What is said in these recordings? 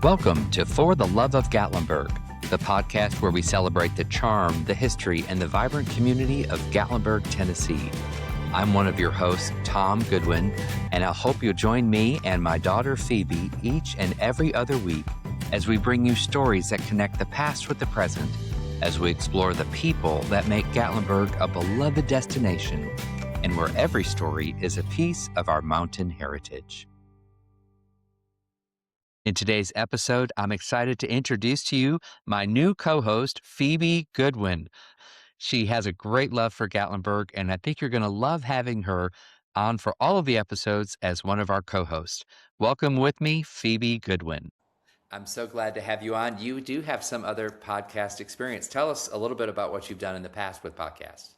Welcome to For the Love of Gatlinburg, the podcast where we celebrate the charm, the history, and the vibrant community of Gatlinburg, Tennessee. I'm one of your hosts, Tom Goodwin, and I hope you'll join me and my daughter Phoebe each and every other week as we bring you stories that connect the past with the present, as we explore the people that make Gatlinburg a beloved destination, and where every story is a piece of our mountain heritage. In today's episode, I'm excited to introduce to you my new co-host, Phoebe Goodwin. She has a great love for Gatlinburg, and I think you're going to love having her on for all of the episodes as one of our co-hosts. Welcome with me, Phoebe Goodwin. I'm so glad to have you on. You do have some other podcast experience. Tell us a little bit about what you've done in the past with podcasts.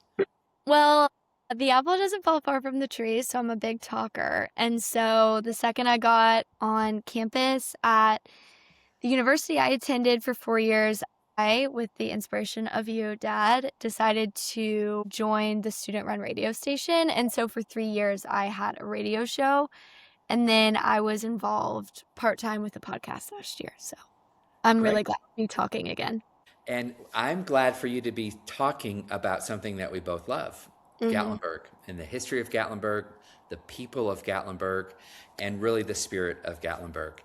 Well, the apple doesn't fall far from the tree, so I'm a big talker. And so the second I got on campus at the university I attended for 4 years, I, with the inspiration of you, Dad, decided to join the student-run radio station. And so for 3 years, I had a radio show. And then I was involved part-time with the podcast last year. So I'm really glad to be talking again. And I'm glad for you to be talking about something that we both love, Gatlinburg, and the history of Gatlinburg, the people of Gatlinburg, and really the spirit of Gatlinburg.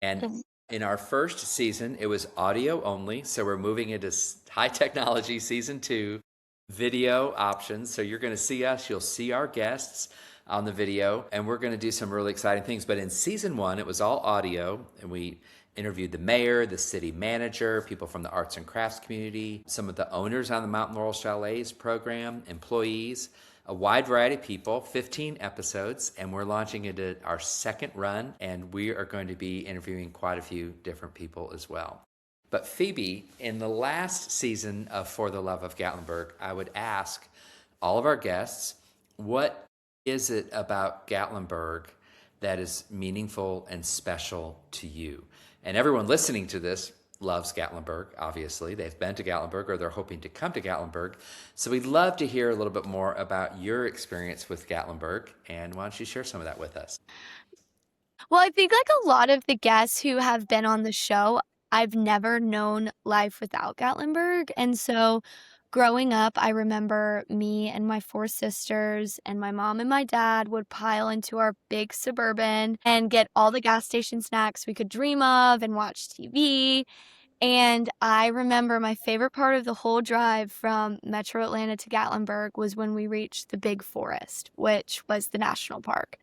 And in our first season, it was audio only. So we're moving into high technology season 2, video options. So you're going to see us, you'll see our guests on the video, and we're going to do some really exciting things. But in season 1, it was all audio, and we interviewed the mayor, the city manager, people from the arts and crafts community, some of the owners on the Mountain Laurel Chalets program, employees, a wide variety of people, 15 episodes, and we're launching into our second run, and we are going to be interviewing quite a few different people as well. But Phoebe, in the last season of For the Love of Gatlinburg, I would ask all of our guests, what is it about Gatlinburg that is meaningful and special to you? And everyone listening to this loves Gatlinburg, obviously. They've been to Gatlinburg or they're hoping to come to Gatlinburg. So we'd love to hear a little bit more about your experience with Gatlinburg. And why don't you share some of that with us? Well, I think like a lot of the guests who have been on the show, I've never known life without Gatlinburg. And so growing up, I remember me and my 4 sisters and my mom and my dad would pile into our big Suburban and get all the gas station snacks we could dream of and watch TV. And I remember my favorite part of the whole drive from Metro Atlanta to Gatlinburg was when we reached the Big Forest, which was the national park.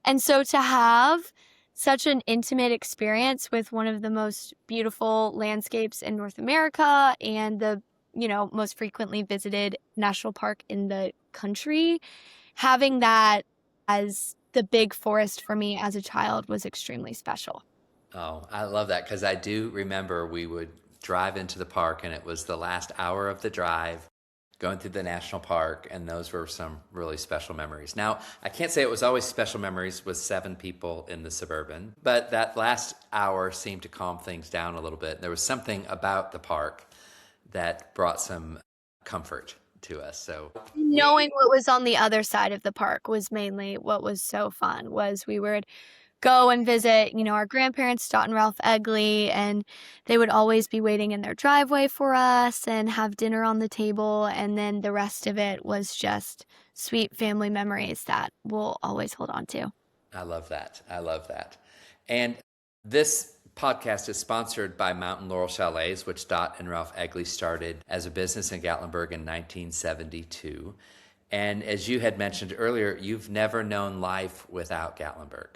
And so to have such an intimate experience with one of the most beautiful landscapes in North America and the most frequently visited national park in the country, having that as the Big Forest for me as a child was extremely special. Oh, I love that, because I do remember we would drive into the park, and it was the last hour of the drive going through the national park, and those were some really special memories. Now, I can't say it was always special memories with 7 people in the Suburban, but that last hour seemed to calm things down a little bit. There was something about the park that brought some comfort to us. So knowing what was on the other side of the park was mainly what was so fun. Was we would go and visit, our grandparents, Dot and Ralph Egley, and they would always be waiting in their driveway for us and have dinner on the table. And then the rest of it was just sweet family memories that we'll always hold on to. I love that. I love that. And this podcast is sponsored by Mountain Laurel Chalets, which Dot and Ralph Egley started as a business in Gatlinburg in 1972. And as you had mentioned earlier, you've never known life without Gatlinburg.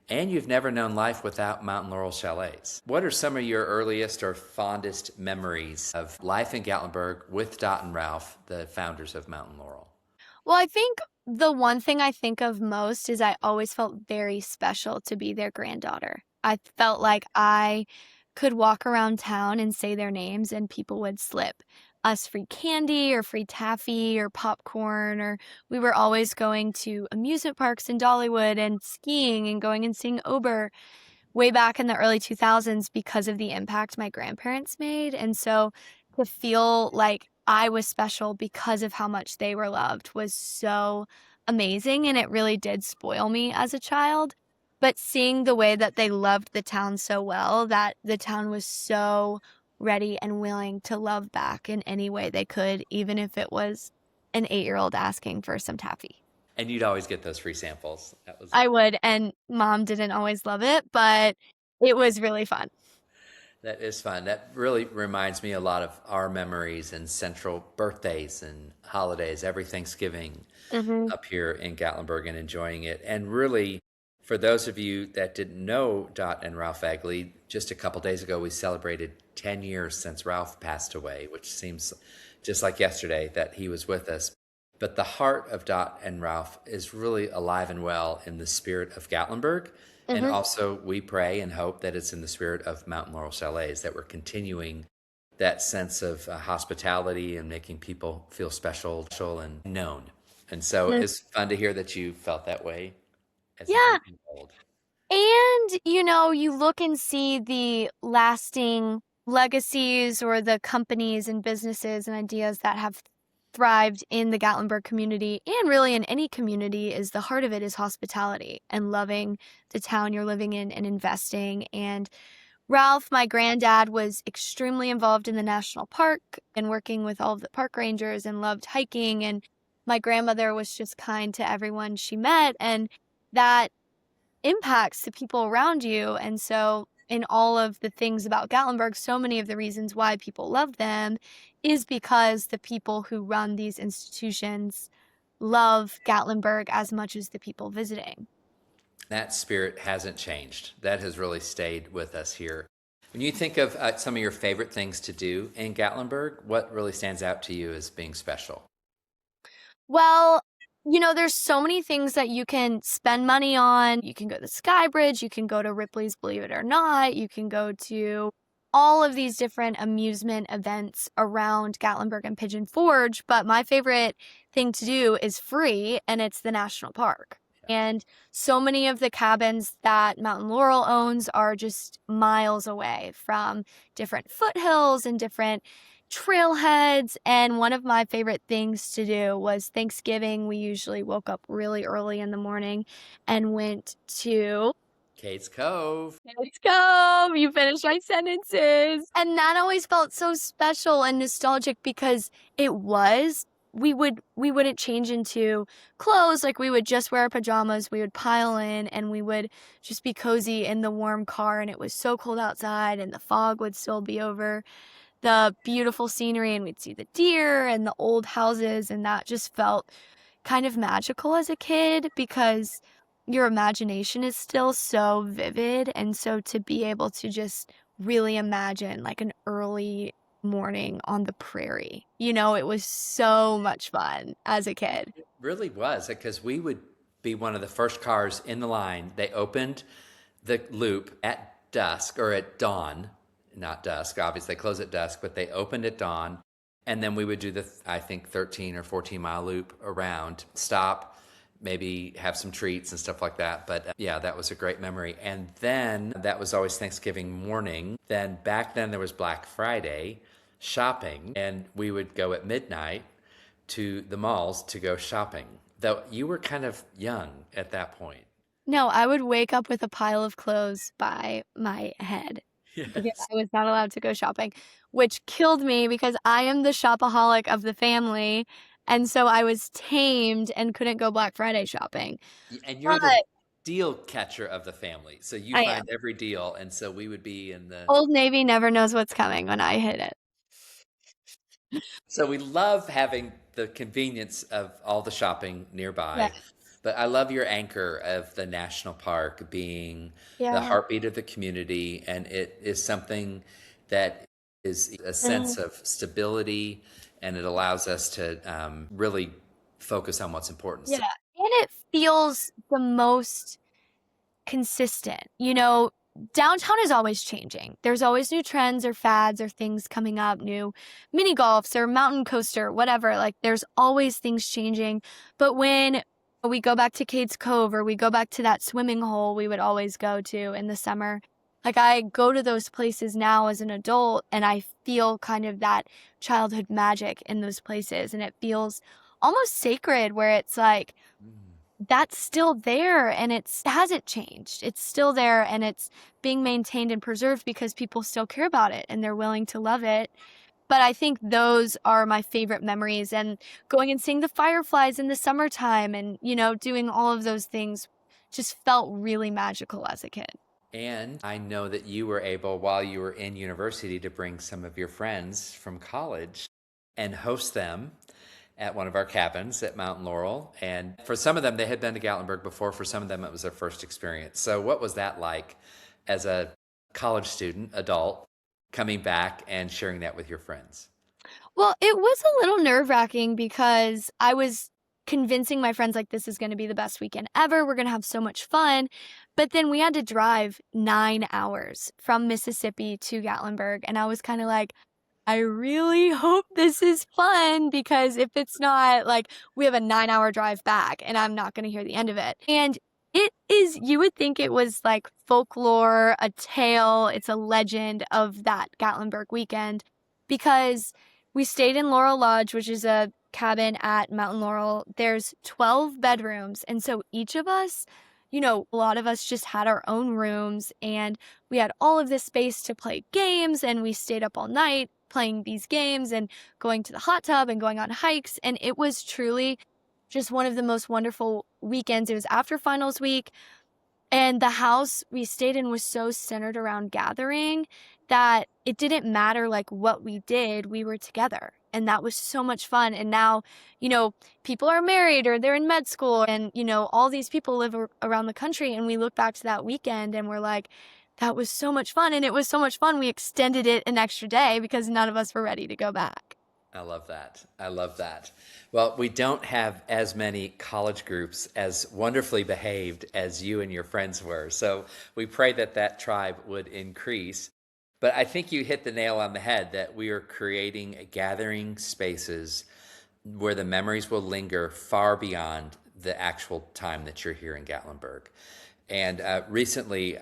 And you've never known life without Mountain Laurel Chalets. What are some of your earliest or fondest memories of life in Gatlinburg with Dot and Ralph, the founders of Mountain Laurel? Well, I think the one thing I think of most is I always felt very special to be their granddaughter. I felt like I could walk around town and say their names and people would slip us free candy or free taffy or popcorn, or we were always going to amusement parks in Dollywood and skiing and going and seeing Ober way back in the early 2000s because of the impact my grandparents made. And so to feel like I was special because of how much they were loved was so amazing, and it really did spoil me as a child. but seeing the way that they loved the town so well, that the town was so ready and willing to love back in any way they could, even if it was an 8-year-old asking for some taffy. And you'd always get those free samples. I would, and mom didn't always love it, but it was really fun. That is fun. That really reminds me a lot of our memories and central birthdays and holidays, every Thanksgiving Hmm. up here in Gatlinburg and enjoying it. And really, for those of you that didn't know Dot and Ralph Bagley, just a couple days ago we celebrated 10 years since Ralph passed away, which seems just like yesterday that he was with us. But the heart of Dot and Ralph is really alive and well in the spirit of Gatlinburg. And Hmm. also, we pray and hope that it's in the spirit of Mountain Laurel Chalets, that we're continuing that sense of hospitality and making people feel special and known. And so it's fun to hear that you felt that way as an Yeah. 8-year-old. And, you know, you look and see the lasting legacies or the companies and businesses and ideas that have thrived in the Gatlinburg community and really in any community is the heart of it is hospitality and loving the town you're living in and investing. And Ralph, my granddad, was extremely involved in the national park and working with all of the park rangers and loved hiking. And my grandmother was just kind to everyone she met. And that impacts the people around you. And so, in all of the things about Gatlinburg, so many of the reasons why people love them is because the people who run these institutions love Gatlinburg as much as the people visiting. That spirit hasn't changed. That has really stayed with us here. When you think of some of your favorite things to do in Gatlinburg, what really stands out to you as being special? Well, you know, there's so many things that you can spend money on. You can go to the Sky Bridge, you can go to Ripley's Believe It or Not, you can go to all of these different amusement events around Gatlinburg and Pigeon Forge, but my favorite thing to do is free, and it's the national park. And so many of the cabins that Mountain Laurel owns are just miles away from different foothills and different trailheads. And one of my favorite things to do was Thanksgiving. We usually woke up really early in the morning and went to Kate's Cove. Let's go. You finished my sentences. And that always felt so special and nostalgic because it was. We wouldn't change into clothes, like we would just wear pajamas, we would pile in and we would just be cozy in the warm car, and it was so cold outside and the fog would still be over the beautiful scenery, and we'd see the deer and the old houses, and that just felt kind of magical as a kid because your imagination is still so vivid. And so to be able to just really imagine like an early morning on the prairie, you know, it was so much fun as a kid. It really was because we would be one of the first cars in the line. They opened the loop at dusk or at dawn, not dusk, obviously they close at dusk, but they opened at dawn. And then we would do the, I think, 13 or 14-mile loop around, stop, maybe have some treats and stuff like that. But yeah, that was a great memory. And then that was always Thanksgiving morning. Then back then there was Black Friday shopping, and we would go at midnight to the malls to go shopping. Though you were kind of young at that point. No, I would wake up with a pile of clothes by my head because Yes. I was not allowed to go shopping, which killed me because I am the shopaholic of the family. And so I was tamed and couldn't go Black Friday shopping. And you're But the deal catcher of the family. So you I find am. every deal. And so we would be in the. Old Navy never knows what's coming when I hit it. So we love having the convenience of all the shopping Yeah. nearby. But I love your anchor of the national park being the Yeah. heartbeat of the community. And it is something that is a sense Mhm. of stability, and it allows us to really focus on what's important. Yeah. And it feels the most consistent. You know, downtown is always changing. There's always new trends or fads or things coming up, new mini golfs or mountain coaster, whatever. Like there's always things changing. But when we go back to Cades Cove or we go back to that swimming hole we would always go to in the summer, like I go to those places now as an adult and I feel kind of that childhood magic in those places. And it feels almost sacred where it's like, Mm. that's still there and it hasn't changed. It's still there and it's being maintained and preserved because people still care about it and they're willing to love it. But I think those are my favorite memories, and going and seeing the fireflies in the summertime and, doing all of those things just felt really magical as a kid. And I know that you were able, while you were in university, to bring some of your friends from college and host them at one of our cabins at Mount Laurel. And for some of them, they had been to Gatlinburg before. For some of them, it was their first experience. So, what was that like as a college student, adult, coming back and sharing that with your friends? Well, it was a little nerve-wracking because I was convincing my friends, like, this is going to be the best weekend ever. We're going to have so much fun. But then we had to drive 9 hours from Mississippi to Gatlinburg. And I was kind of like, I really hope this is fun because if it's not, like, we have a 9-hour drive back and I'm not going to hear the end of it. And it is, you would think it was like folklore, a tale, it's a legend of that Gatlinburg weekend because we stayed in Laurel Lodge, which is a cabin at Mountain Laurel. There's 12 bedrooms. And so each of us, a lot of us just had our own rooms and we had all of this space to play games and we stayed up all night playing these games and going to the hot tub and going on hikes. And it was truly just one of the most wonderful weekends. It was after finals week. And the house we stayed in was so centered around gathering that it didn't matter like what we did, we were together. And that was so much fun. And now, people are married or they're in med school and, all these people live around the country. And we look back to that weekend and we're like, that was so much fun. And it was so much fun. We extended it an extra day because none of us were ready to go back. I love that. I love that. Well, we don't have as many college groups as wonderfully behaved as you and your friends were. So we pray that that tribe would increase. But I think you hit the nail on the head that we are creating gathering spaces where the memories will linger far beyond the actual time that you're here in Gatlinburg. And recently,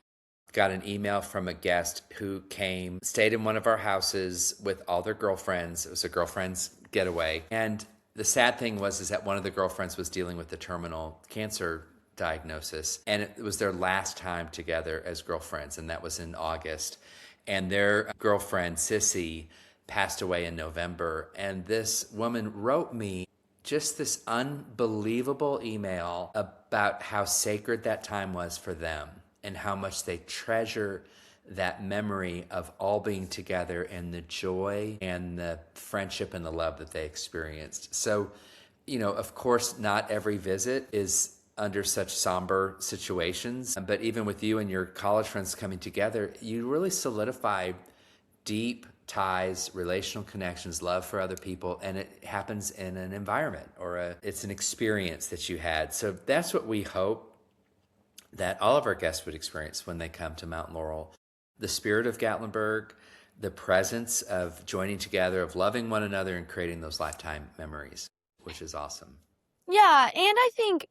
got an email from a guest who came, stayed in one of our houses with all their girlfriends. It was a girlfriend's getaway. And the sad thing was is that one of the girlfriends was dealing with the terminal cancer diagnosis. And it was their last time together as girlfriends, and that was in August. And their girlfriend, Sissy, passed away in November. And this woman wrote me just this unbelievable email about how sacred that time was for them and how much they treasure that memory of all being together and the joy and the friendship and the love that they experienced. So, of course, not every visit is under such somber situations, but even with you and your college friends coming together, you really solidify deep ties, relational connections, love for other people, and it happens in an environment or it's an experience that you had. So that's what we hope that all of our guests would experience when they come to Mount Laurel. The spirit of Gatlinburg, the presence of joining together, of loving one another and creating those lifetime memories, which is awesome. Yeah, and I think,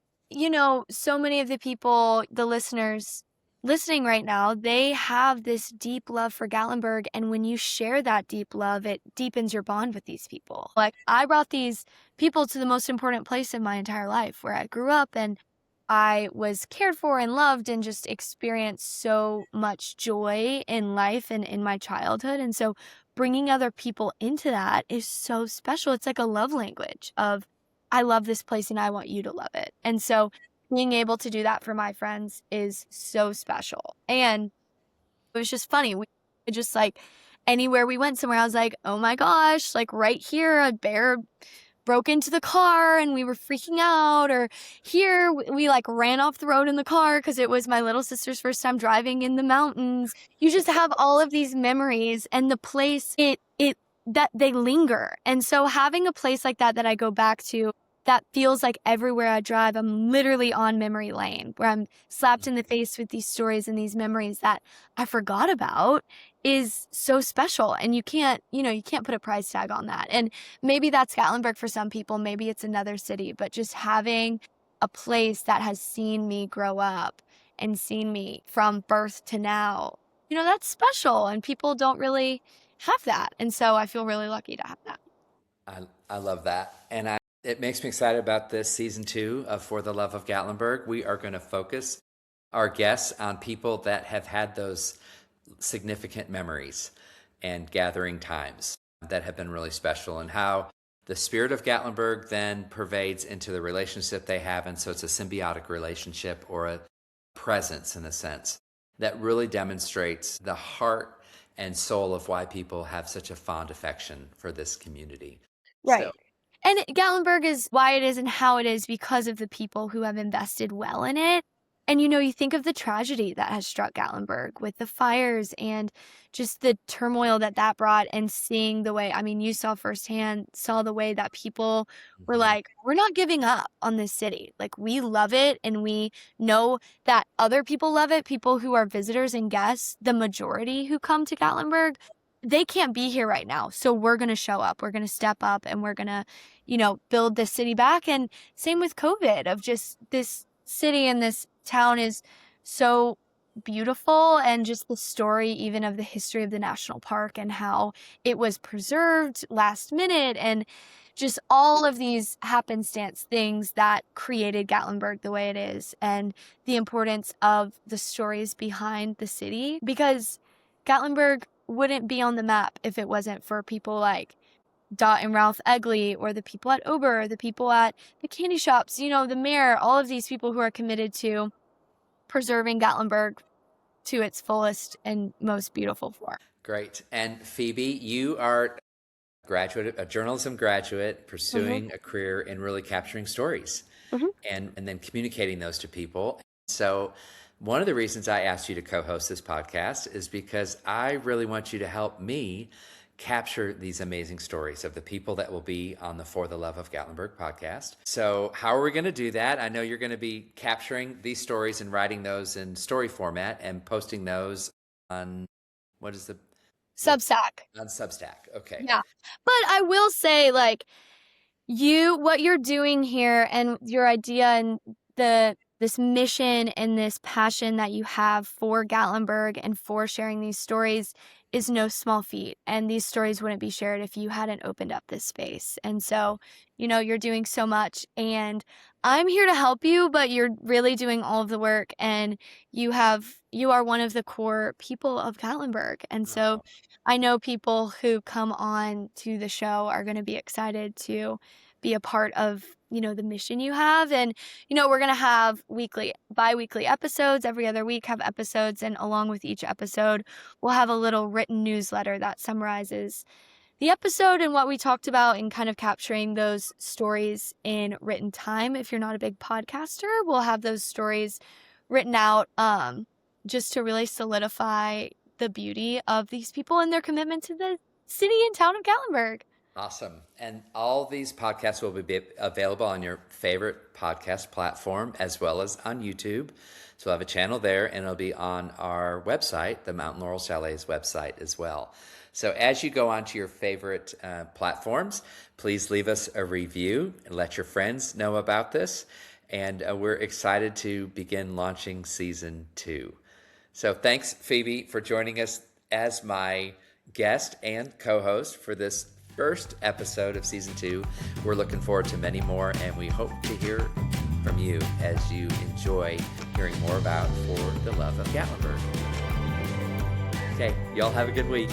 so many of the people, the listeners listening right now, they have this deep love for Gatlinburg. And when you share that deep love, it deepens your bond with these people. Like, I brought these people to the most important place in my entire life where I grew up and I was cared for and loved and just experienced so much joy in life and in my childhood. And so bringing other people into that is so special. It's like a love language of, I love this place and I want you to love it. And so being able to do that for my friends is so special. And it was just funny. We just like anywhere we went somewhere, I was like, oh my gosh, like right here, a bear broke into the car and we were freaking out, or here we like ran off the road in the car because it was my little sister's first time driving in the mountains. You just have all of these memories and the place, it that they linger. And so having a place like that I go back to, that feels like everywhere I drive, I'm literally on memory lane where I'm slapped in the face with these stories and these memories that I forgot about, is so special. And you can't put a price tag on that. And maybe that's Gatlinburg for some people, maybe it's another city, but just having a place that has seen me grow up and seen me from birth to now, that's special. And people don't really have that. And so I feel really lucky to have that. I love that. And It makes me excited about this season 2 of For the Love of Gatlinburg. We are going to focus our guests on people that have had those significant memories and gathering times that have been really special, and how the spirit of Gatlinburg then pervades into the relationship they have. And so it's a symbiotic relationship, or a presence in a sense, that really demonstrates the heart and soul of why people have such a fond affection for this community. So Right. And Gatlinburg is why it is and how it is because of the people who have invested well in it. And you think of the tragedy that has struck Gatlinburg with the fires and just the turmoil that that brought, and seeing the way, I mean, you saw firsthand, saw the way that people were mhm, like, we're not giving up on this city. Like, we love it, and we know that other people love it. People who are visitors and guests, the majority who come to Gatlinburg, they can't be here right now. So we're going to show up. We're going to step up, and we're going to, build this city back. And same with COVID, of just this city and this town is so beautiful, and just the story even of the history of the national park and how it was preserved last minute, and just all of these happenstance things that created Gatlinburg the way it is, and the importance of the stories behind the city, because Gatlinburg wouldn't be on the map if it wasn't for people like Dot and Ralph Egley, or the people at Ober, the people at the candy shops, the mayor, all of these people who are committed to preserving Gatlinburg to its fullest and most beautiful form. great. And Phoebe, you are a journalism graduate, Mm-hmm. pursuing a career in really capturing stories Mm-hmm. and then communicating those to people. So one of the reasons I asked you to co-host this podcast is because I really want you to help me capture these amazing stories of the people that will be on the For the Love of Gatlinburg podcast. So how are we going to do that? I know you're going to be capturing these stories and writing those in story format and posting those on, what is the Substack. on Substack. Okay. Yeah. But I will say, like, what you're doing here, and your idea, and this mission and this passion that you have for Gatlinburg and for sharing these stories is no small feat. And these stories wouldn't be shared if you hadn't opened up this space. And so, you're doing so much, and I'm here to help you, but you're really doing all of the work, and you are one of the core people of Gatlinburg. And so I know people who come on to the show are going to be excited to be a part of, the mission you have. And, we're going to have bi-weekly episodes. Every other week have episodes. And along with each episode, we'll have a little written newsletter that summarizes the episode and what we talked about, and kind of capturing those stories in written time. If you're not a big podcaster, we'll have those stories written out, just to really solidify the beauty of these people and their commitment to the city and town of Gatlinburg. Awesome. And all these podcasts will be available on your favorite podcast platform as well as on YouTube. So we'll have a channel there, and it'll be on our website, the Mountain Laurel Chalet's website as well. So as you go onto your favorite platforms, please leave us a review and let your friends know about this. And we're excited to begin launching season 2. So thanks, Phoebe, for joining us as my guest and co-host for this first episode of season 2. We're looking forward to many more, and we hope to hear from you as you enjoy hearing more about For the Love of Gatlinburg. Okay, y'all have a good week.